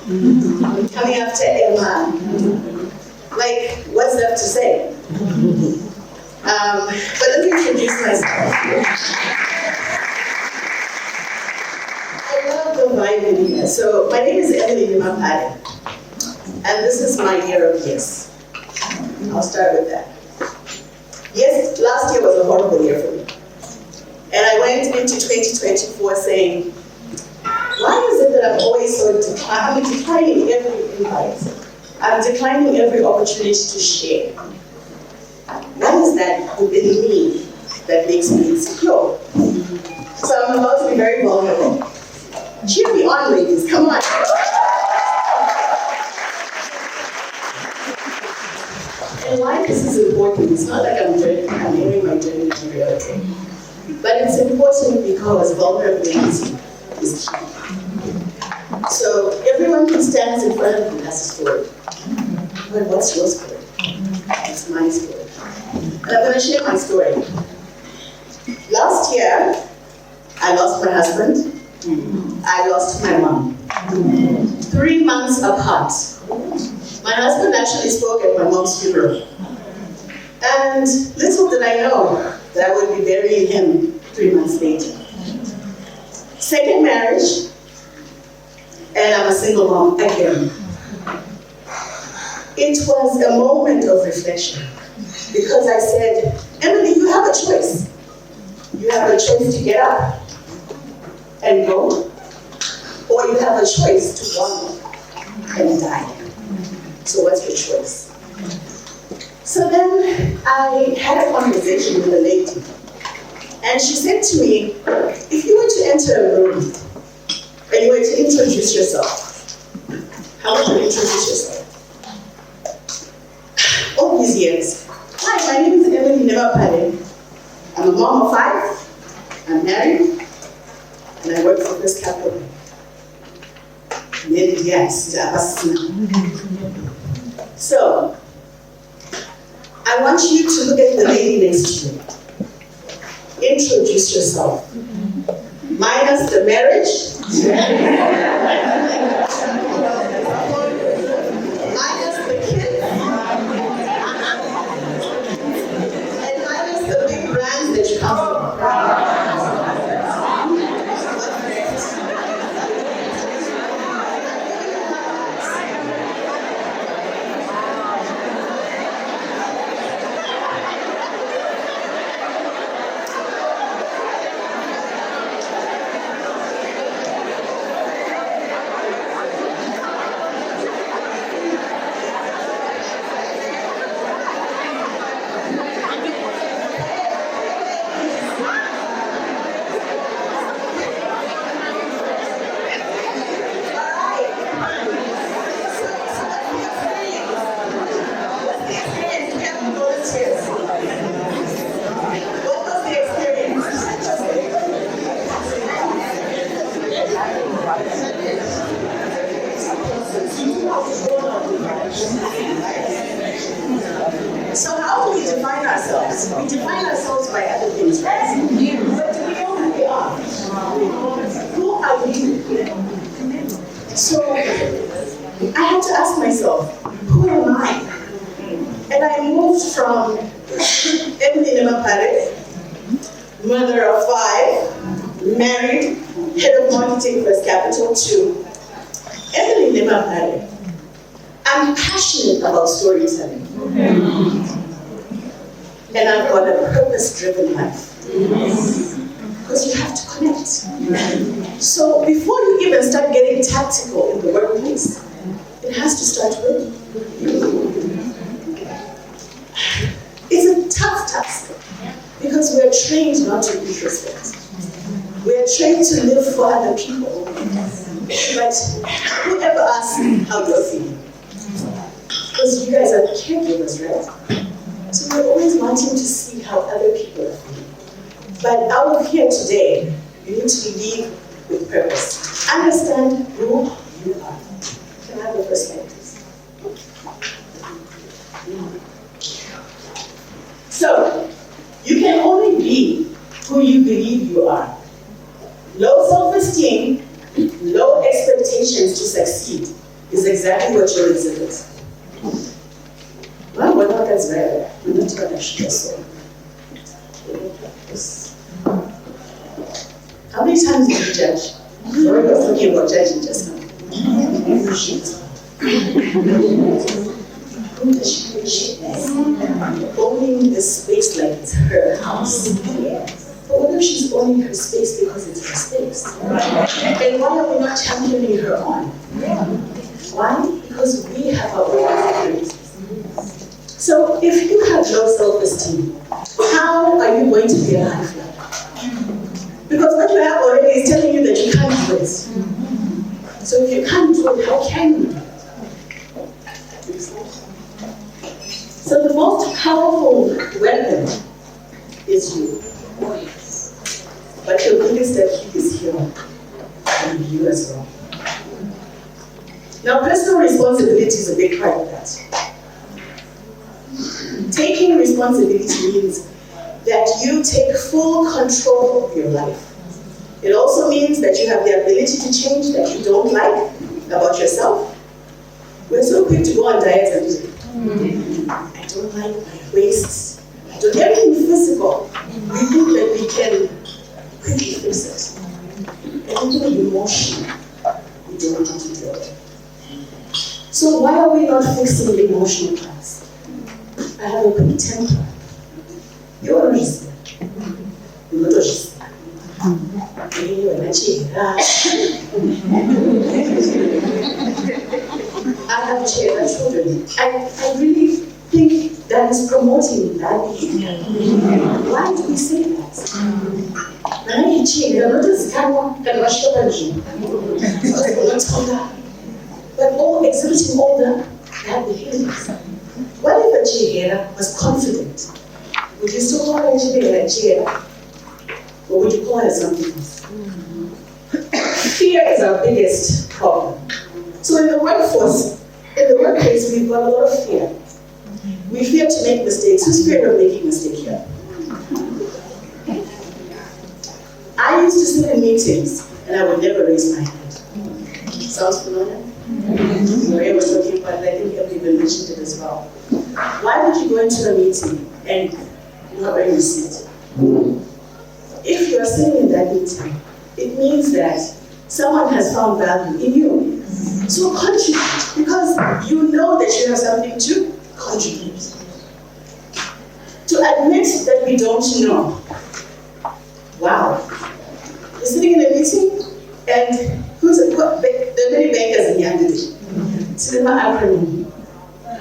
I'm coming after Emma. Like, what's left to say? But let me introduce myself. I love the vibe in here. So my name is Nemapare, and this is my year of yes. I'll start with that. Yes, last year was a horrible year for me. And I went into 2024 saying, why is it that I'm always so I'm declining every invite? I'm declining every opportunity to share. What is that within me that makes me insecure? So I'm about to be very vulnerable. Cheer me on, ladies, come on. And why this is important, it's not like I'm airing my journey every other day. But it's important because vulnerability is key. So everyone who stands in front of you has a story. But what's your story? It's my story. And I'm going to share my story. Last year, I lost my husband. I lost my mom. 3 months apart. My husband actually spoke at my mom's funeral. And little did I know that I would be burying him 3 months later. Second marriage, and I'm a single mom again. It was a moment of reflection because I said, Emily, you have a choice. You have a choice to get up and go, or you have a choice to wander and die. So what's your choice? So then I had a conversation with a lady, and she said to me, if you were to enter a room and you were to introduce yourself, how would you introduce yourself? All these years. Hi, my name is Nemapare. I'm a mom of 5, I'm married, and I work for this capital. Yes. So, I want you to look at the lady next to you. Introduce yourself. Minus the marriage. Minus the kids. And minus the big brands that you come from. So how do we define ourselves? We define ourselves by other things, right? But do we know who we are? Who are you? So I had to ask myself, who am I? And I moved from Emily Nemapare, mother of 5, married, head of marketing for Capital, to Emily Nemapare. I'm passionate about storytelling. And I've got a purpose-driven life. Because you have to connect. So before you even start getting tactical in the workplace, it has to start with you. It's a tough task because we're trained not to be respect. We're trained to live for other people. But whoever asks how you're feeling? Because you guys are caregivers, right? So we're always wanting to see how other people are feeling. But out of here today, you need to lead with purpose. Understand who you are. Can I have the first slide, please? So, you can only be who you believe you are. Low self-esteem, low expectations to succeed is exactly what you'll exhibit. Well, we're not as rare. We're not going to share so. How many times did you judge? Or you're talking about judging just now. Owning the space like it's her house. But what if she's owning her space because it's her space? And why are we not championing her on? Why? Because we have our own insecurities. So if you have low self-esteem, how are you going to be a high flyer? Because what you have already is telling you that you can't do it. So if you can't do it, how can you? So the most powerful weapon is you. But your biggest defeat is here, and you as well. Now, personal responsibility is a big part of that. Taking responsibility means that you take full control of your life. It also means that you have the ability to change that you don't like about yourself. We're so quick to go on diets and say, I don't like my waist. I don't everything physical. We think that we can quickly fix it. Everything emotional, we don't want to deal with. So why are we not fixing the emotional parts? I have a quick temper. You're not just you're not just I have children. I really think that is promoting that behavior. Why do we say that? But all exhibiting all the bad behaviors. What if a chihera was confident? Would you still call her a chihera? Or would you call her something else? Fear is our biggest problem. So in the workforce, in the workplace, we've got a lot of fear. We fear to make mistakes. Who's scared of making mistakes here? I used to sit in meetings and I would never raise my hand. Sounds familiar? Maria was talking about it, I think everyone mentioned it as well. Why would you go into a meeting and not wearing a seat? If you are sitting in that meeting, it means that someone has found value in you. So contribute, because you know that you have something to contribute. To admit that we don't know. Wow. You're sitting in a meeting, and there are many bankers in here today. Cinema acronym.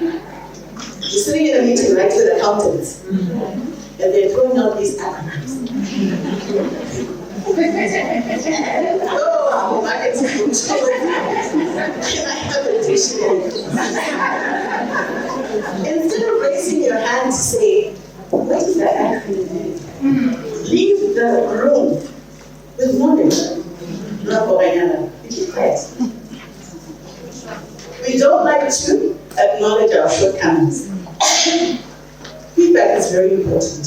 You're sitting in a meeting, right, with accountants, and they're throwing out these acronyms. Oh, marketing. Can I have a dictionary? Instead of raising your hand to say, what is that acronym? Leave the room with knowledge. We keep quiet. We don't like to acknowledge our shortcomings. Feedback is very important.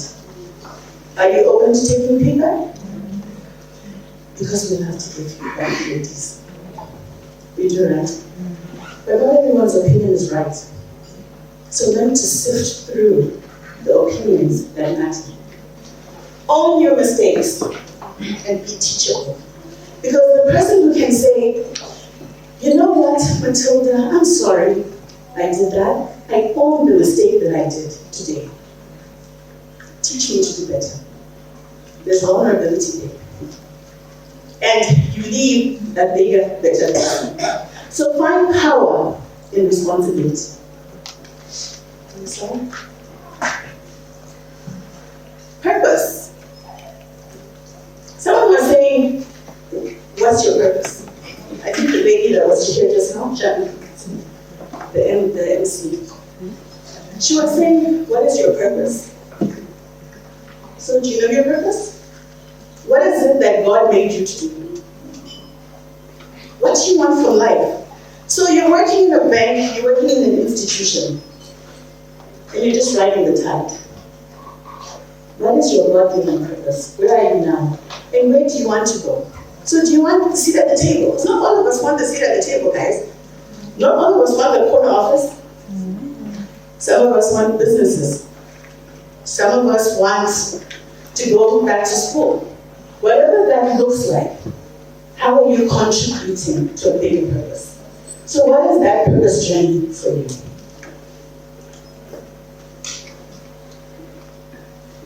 Are you open to taking feedback? Because we have to give feedback, ladies. We do that. But not everyone's opinion is right. So learn to sift through the opinions that matter. Own your mistakes and be teachable. Because the person who can say, you know what, Matilda, I'm sorry I did that. I own the mistake that I did today. Teach me to do better. There's vulnerability there. And you leave a bigger, better life. So find power in responsibility. Understand? Purpose. Someone was saying, what's your purpose? I think the lady that was here just now, the MC. She was saying, what is your purpose? So do you know your purpose? What is it that God made you to do? What do you want from life? So you're working in a bank, you're working in an institution, and you're just riding the tide. What is your God-given purpose? Where are you now? And where do you want to go? So do you want to sit at the table? Not all of us want to sit at the table, guys. Not office. Some of us want businesses. Some of us want to go back to school. Whatever that looks like, how are you contributing to a bigger purpose? So what is that purpose journey for you?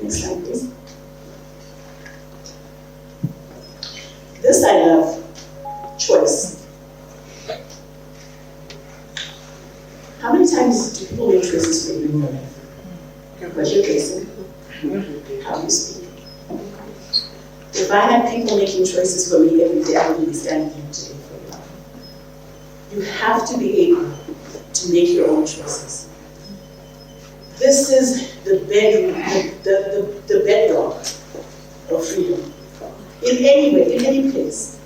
Next slide, please. This I love, choice. How many times do people make choices for you in your life? What you're facing, how you speak. If I had people making choices for me every day, I wouldn't be standing here today for you. You have to be able to make your own choices. This is the bedrock of freedom. In any way, in any place.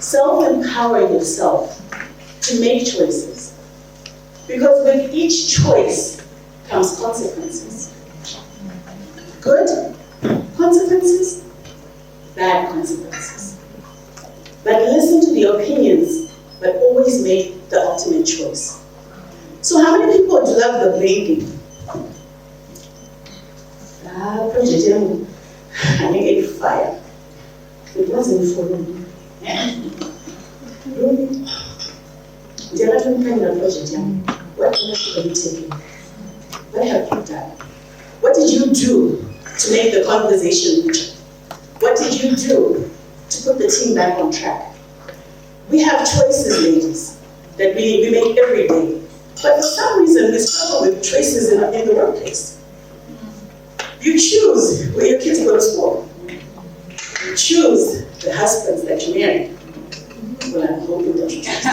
Self-empower yourself to make choices. Because with each choice comes consequences. Good consequences, bad consequences. But listen to the opinions, but always make the ultimate choice. So how many people would love the blame game? Project I get fire. It wasn't for me. Really? The other kind of project, what have you taken? What have you done? What did you do to make the conversation richer? What did you do to put the team back on track? We have choices, ladies, that we make every day. But for some reason, we struggle with choices in the workplace. You choose where your kids go to school. You choose the husbands that you marry. Well, I'm hoping that you choose.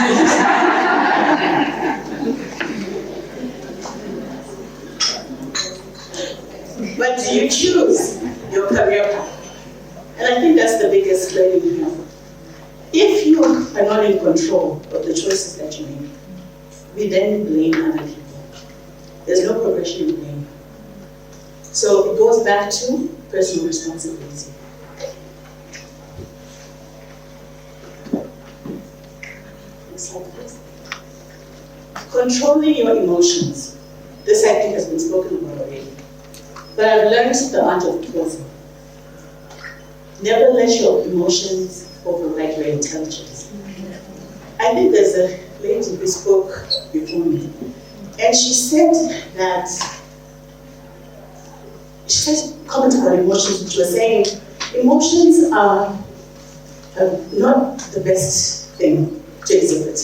But do you choose your career path? And I think that's the biggest learning here. If you are not in control of the choices that you make, we then blame other people. There's no progression in blame. So it goes back to personal responsibility. Next slide, please. Controlling your emotions. This I think has been spoken about already. But I've learned the art of pausing. Never let your emotions override your intelligence. I think there's a lady who spoke before me, and she said that, she said, commenting on emotions, which was saying, emotions are not the best thing to exhibit.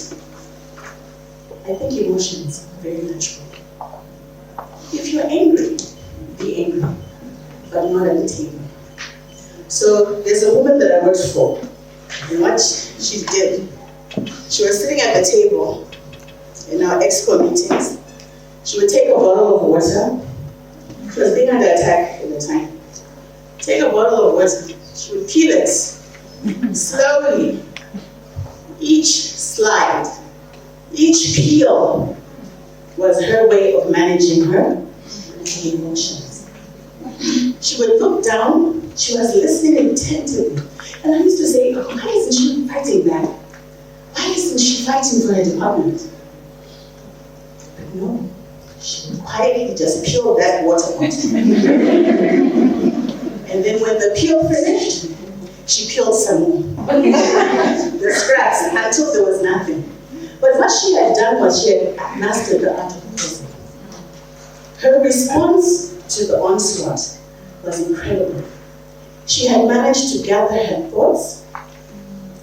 I think emotions are very natural. If you're angry, be angry, but not at the table. So there's a woman that I worked for, and what she did, she was sitting at the table in our exco meetings. She would take a bottle of water. She was being under attack at the time. Take a bottle of water. She would peel it slowly. Each slide, each peel was her way of managing her emotions. She would look down. She was listening attentively. And I used to say, why isn't she fighting back? Why isn't she fighting for her department? But no, she quietly just peeled that water bottle. And then when the peel finished, she peeled some more. The scraps until there was nothing. But what she had done was she had mastered the art of pausing. Her response to the onslaught was incredible. She had managed to gather her thoughts,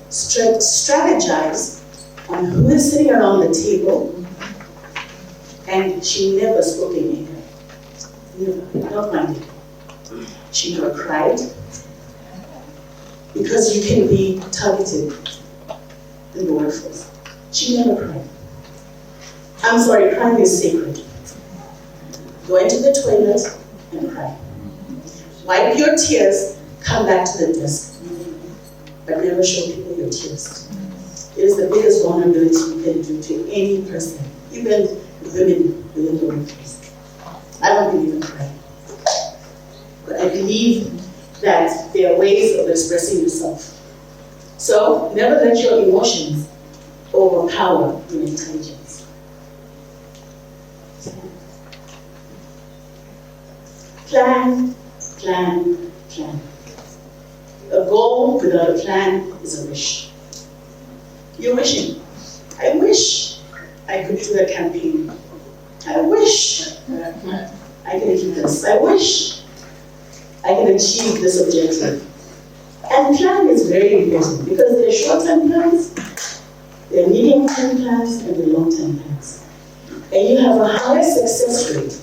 strategize on who is sitting around the table, and she never spoke in anger. Never, not one day. She never cried, because you can be targeted in the workforce. She never cried. I'm sorry, crying is sacred. Go into the toilet and cry. Wipe your tears, come back to the desk. But never show people your tears. It is the biggest vulnerability you can do to any person, even women within the workforce. I don't believe in crying. But I believe that there are ways of expressing yourself. So never let your emotions overpower your intelligence. Plan, plan, plan. A goal without a plan is a wish. You're wishing. I wish I could do a campaign. I wish I can do this. I wish I can achieve this objective. And plan is very important because there are short-term plans, there are medium-term plans, and there are long-term plans. And you have a higher success rate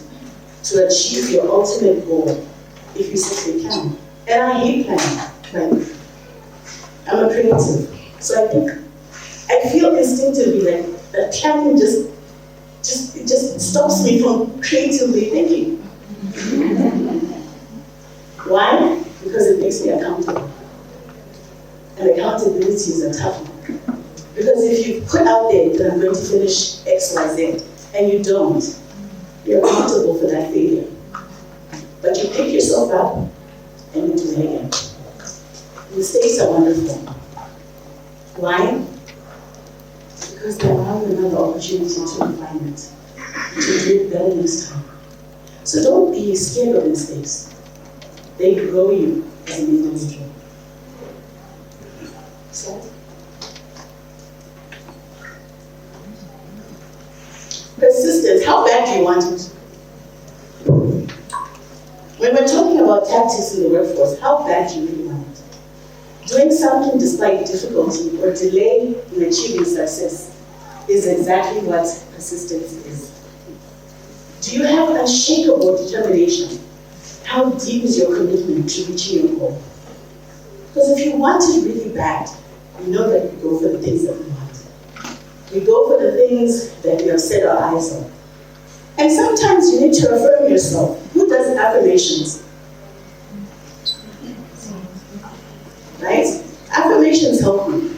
to achieve your ultimate goal if you simply plan. And I hate planning. Like, I'm a creative, so I feel instinctively like that planning just stops me from creatively thinking. Why? Because it makes me accountable. And accountability is a tough one. Because if you put out there that I'm going to finish X, Y, Z, and you don't, you're accountable for that failure. But you pick yourself up and you do it again. Mistakes are wonderful. Why? Because they allow you another opportunity to refine it, to do it better next time. So don't be scared of mistakes. They grow you as an individual. So, persistence, how bad do you want it? When we're talking about tactics in the workforce, how bad do you really want it? Doing something despite difficulty or delay in achieving success is exactly what persistence is. Do you have unshakable determination? How deep is your commitment to reaching your goal? Because if you want it really bad, you know that you go for the things that you want. We go for the things that we have set our eyes on. And sometimes you need to affirm yourself. Who does affirmations? Right? Affirmations help me.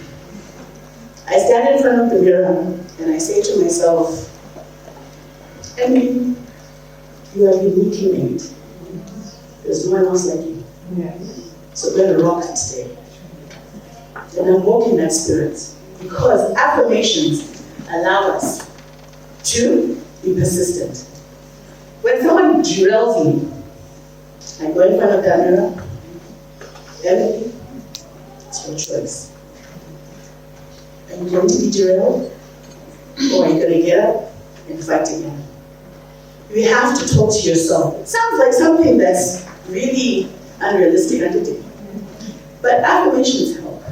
I stand in front of the mirror and I say to myself, Emily, you are uniquely made. There's no one else like you. So we're gonna rock today. And I'm walking that spirit because affirmations allow us to be persistent. When someone drills me, I go in front of that mirror, Emily, it's your choice. Are you going to be drilled? Or are you going to get up and fight again? You have to talk to yourself. It sounds like something that's really unrealistic and addictive. But affirmations help.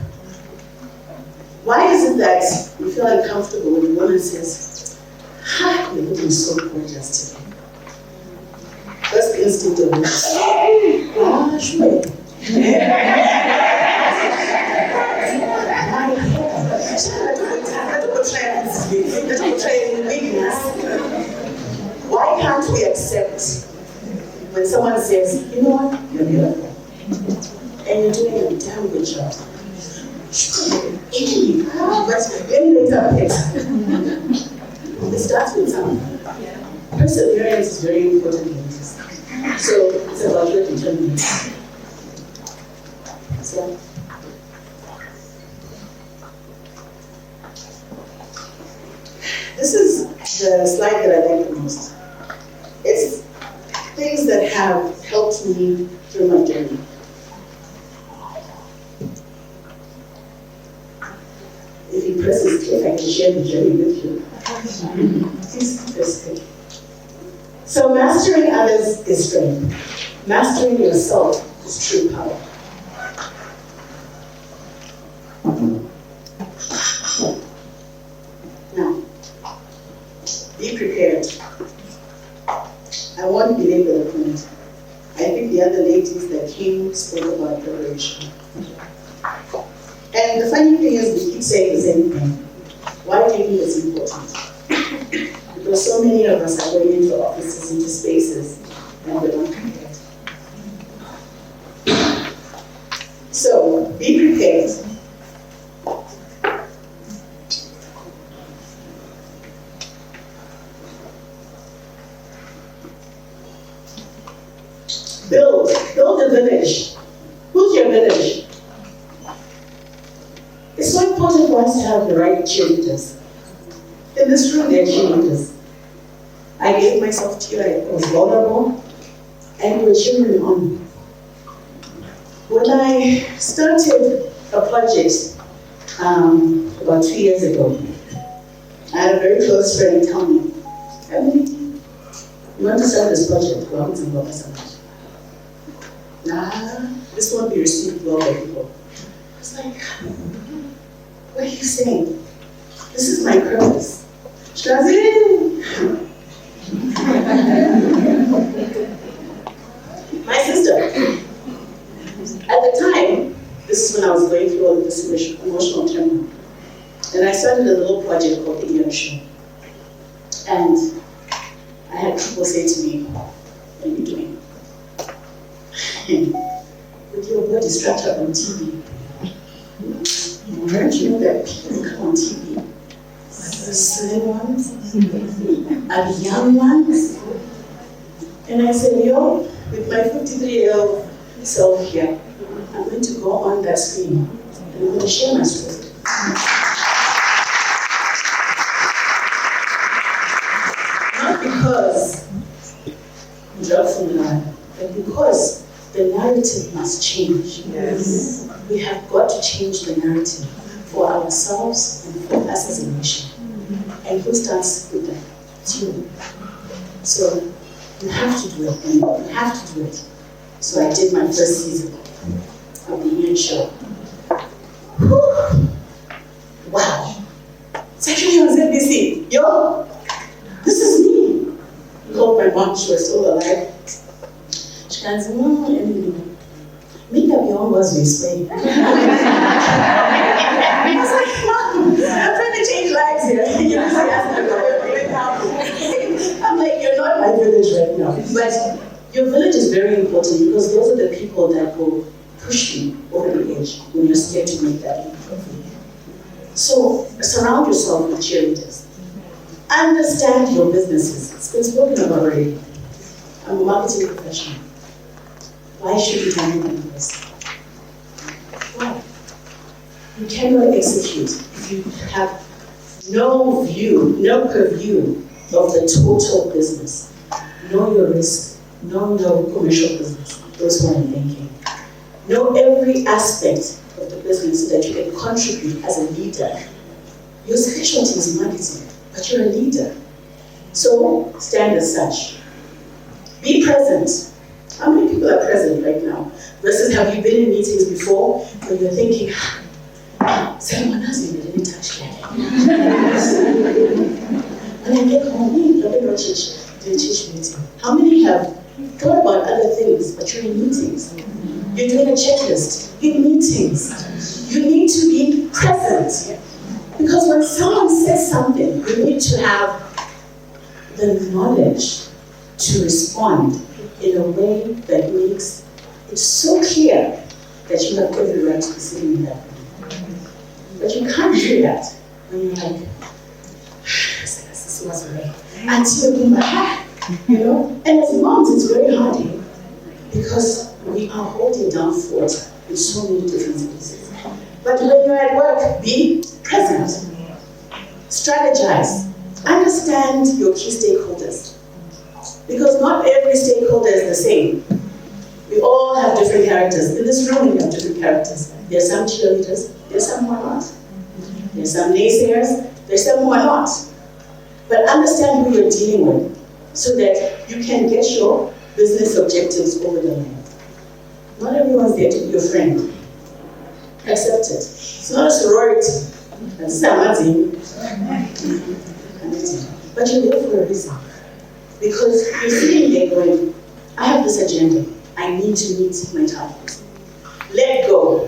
Why is it that you feel uncomfortable when a woman says, "Ha, you're looking so gorgeous today"? First instinct of why can't we accept when someone says, "You know what, you're beautiful, and you're doing a damn good job"? But then later it starts with something. Perseverance is very important in this. So it's about your determination. So this is the slide that I like the most. It's things that have helped me through my journey. If you press this click, I can share the journey with you. Please press click. So mastering others is strength. Mastering yourself is true power. Now, be prepared. I won't belabor the point. I think the other ladies that came spoke about preparation. And the funny thing is, we keep saying the same thing. Why do you think it's important? Because so many of us are going into offices, into spaces, and we're not prepared. So, be prepared. Build a village. Who's your village? It's so important for us to have the right cheerleaders. In this room, there are cheerleaders. I gave myself to you, I was vulnerable, and you were cheering me on. When I started a project about 2 years ago, I had a very close friend tell me, Emily, you want to start this project? Go out and work so much. Nah, this won't be received well by people. I was like, what are you saying? This is my purpose. She goes, my sister, at the time, this is when I was going through all of this emotional turmoil, and I started a little project called The Inner Show. And I had people say to me, what are you doing? With your body structure on TV. Don't you know that people come on TV? The slim ones, and the young ones. And I said, yo, with my 53-year-old self here, I'm going to go on that screen and I'm going to share my story. Not because I'm drugged from the line, but because the narrative must change. Yes. We have got to change the narrative for ourselves and for us as a nation. And who starts with that? It's you. So you have to do it, and you have to do it. So I did my first season of The Ian Show. Whew. Wow. It's actually on NBC. Yo, this is me. I called my mom, she was still alive. She goes, make up your own words this way. I was like, Mom, I'm trying to change lives here. I'm like, you're not my village right now. But your village is very important because those are the people that will push you over the edge when you're scared to make that leap. So surround yourself with cheerleaders. Understand your businesses. It's been spoken about already. I'm a marketing professional. Why should you do anything this? Why? You cannot execute if you have no view, no purview of the total business. Know your risk. Know your commercial business. Those who are in banking. Know every aspect of the business so that you can contribute as a leader. Your specialty is marketing, but you're a leader. So stand as such. Be present. How many people are present right now? Versus have you been in meetings before where you're thinking, someone has me, didn't touch yet. When I get home, didn't teach meeting. How many have thought about other things, but you're in meetings? You're doing a checklist. You're in meetings. You need to be present. Because when someone says something, you need to have the knowledge to respond in a way that makes it so clear that you have every right to be sitting in that room. But you can't do that when you're like, this was right. Until you you know? And as moms, it's very hard here because we are holding down fort in so many different places. But when you're at work, be present. Strategize. Understand your key stakeholders. Because not every stakeholder is the same. We all have different characters. In this room, we have different characters. There are some cheerleaders, there are some who are not. There are some naysayers, there are some who are not. But understand who you're dealing with so that you can get your business objectives over the line. Not everyone's there to be your friend. Accept it. It's not a sorority. That's amazing. But you're there for a reason. Because you're sitting there going, I have this agenda. I need to meet my targets. Let go.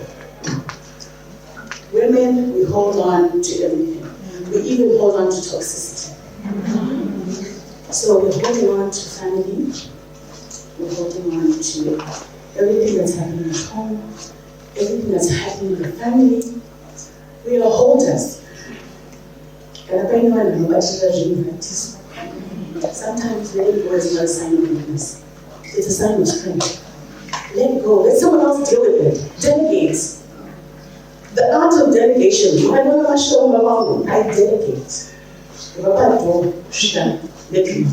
Women, we hold on to everything. We even hold on to toxicity. So we're holding on to family. We're holding on to everything that's happening at home, everything that's happening in the family. We are holders. Sometimes letting go is not a sign of weakness. It's a sign of strength. Let go. Let someone else deal with it. Delegate. The art of delegation. I delegate. Papa do shida bedroom.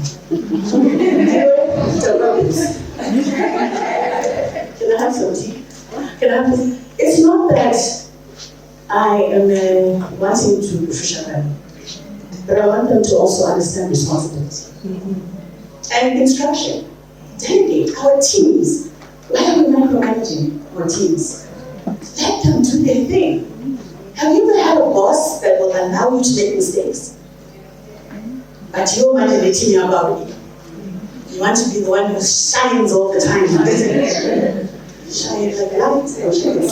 Can I have some tea? Can I have this? It's not that I am wanting to push them, but I want them to also understand responsibility and instruction. Delegate our teams. Why are we micromanaging our teams? Let them do their thing. Have you ever had a boss that will allow you to make mistakes? But you're manipulating about it. You want to be the one who shines all the time. Shine like lights or shine.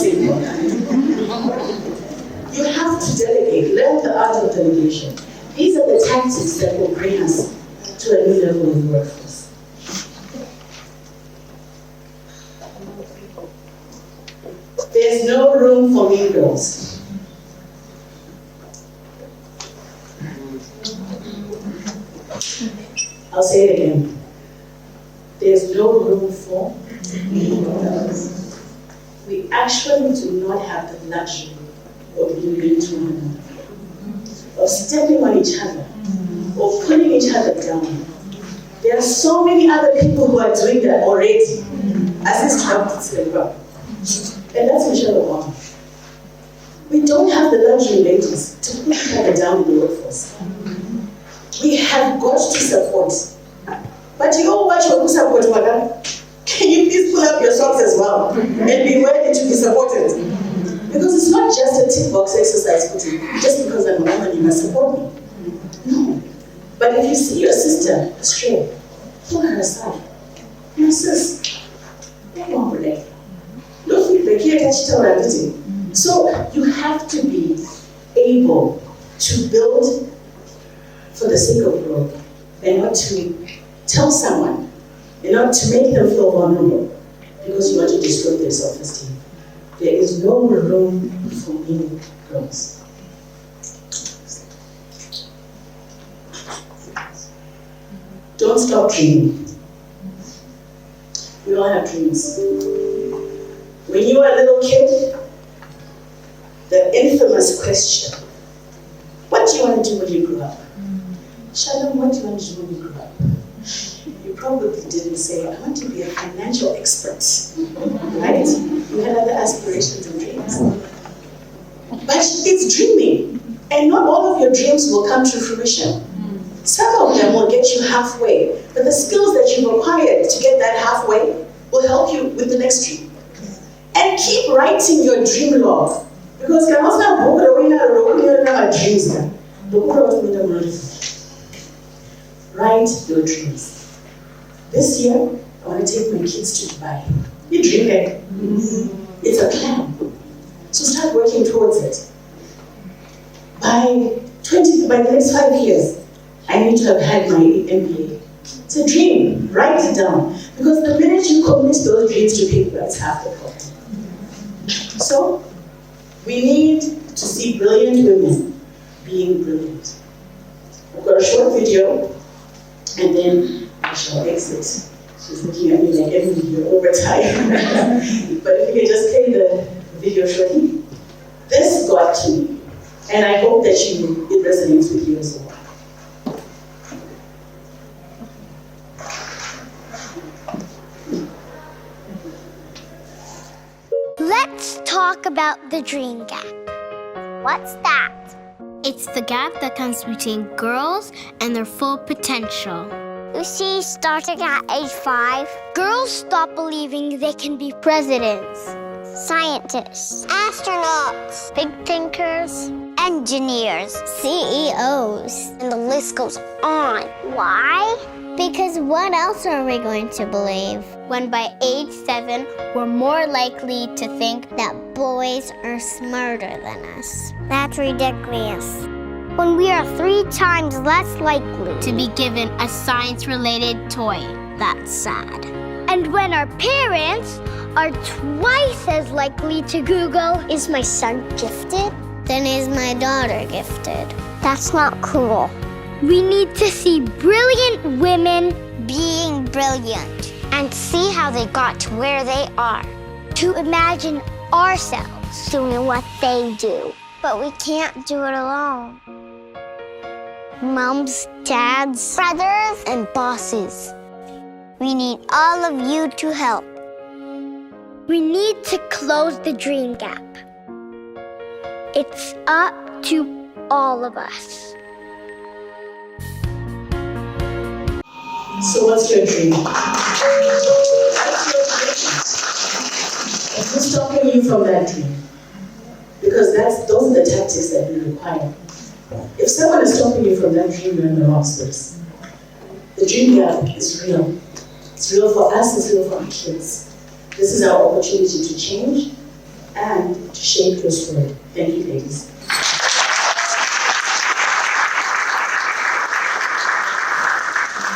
You have to delegate. Learn the art of delegation. These are the tactics that will bring us to a new level in the workforce. There's no room for mean girls. I'll say it again. There's no room for mean girls. We actually do not have the luxury of being mean to one another, of stepping on each other, of putting each other down. There are so many other people who are doing that already. As this child, and that's Michelle Obama. We don't have the luxury, ladies, to put each other down in the workforce. We have got to support. But you all watch who support Wada. Can you please pull up your socks as well and be ready to be supported? Because it's not just a tick box exercise, just because I'm a woman, you must support me. No. But if you see your sister astray, pull her aside. My sis, so you have to be able to build for the sake of growth and not to tell someone and not to make them feel vulnerable because you want to destroy their self-esteem. There is no room for mean girls. Don't stop dreaming. We all have dreams. When you were a little kid, the infamous question, what do you want to do when you grow up? Shalom, what do you want to do when you grow up? You probably didn't say, I want to be a financial expert, right? You had other aspirations and dreams. But it's dreaming, and not all of your dreams will come to fruition. Some of them will get you halfway, but the skills that you required to get that halfway will help you with the next dream. And keep writing your dream log. Because write your dreams. This year, I want to take my kids to Dubai. You dream it. It's a plan. So start working towards it. By the next 5 years, I need to have had my MBA. It's a dream. Write it down. Because the minute you commit those dreams to paper, it's half the problem. So, we need to see brilliant women being brilliant. I've got a short video, and then I shall exit. She's looking at me like every video over time. But if you can just play the video shortly. This got to me, and I hope that it resonates with you as well. Let's talk about the dream gap. What's that? It's the gap that comes between girls and their full potential. You see, starting at age 5, girls stop believing they can be presidents, scientists, astronauts, big thinkers, engineers, CEOs, and the list goes on. Why? Because what else are we going to believe? When by age 7, we're more likely to think that boys are smarter than us. That's ridiculous. When we are 3 times less likely to be given a science-related toy. That's sad. And when our parents are twice as likely to Google, is my son gifted? Then is my daughter gifted? That's not cool. We need to see brilliant women being brilliant and see how they got to where they are. To imagine ourselves doing what they do. But we can't do it alone. moms, dads, brothers, and bosses. We need all of you to help. We need to close the dream gap. It's up to all of us. So what's your dream? What's your dream? And who's stopping you from that dream? Because those are the tactics that we require. If someone is stopping you from that dream, you're in the wrong space. The dream gap is real. It's real for us, it's real for our kids. This is our opportunity to change and to shape your story. Thank you, ladies.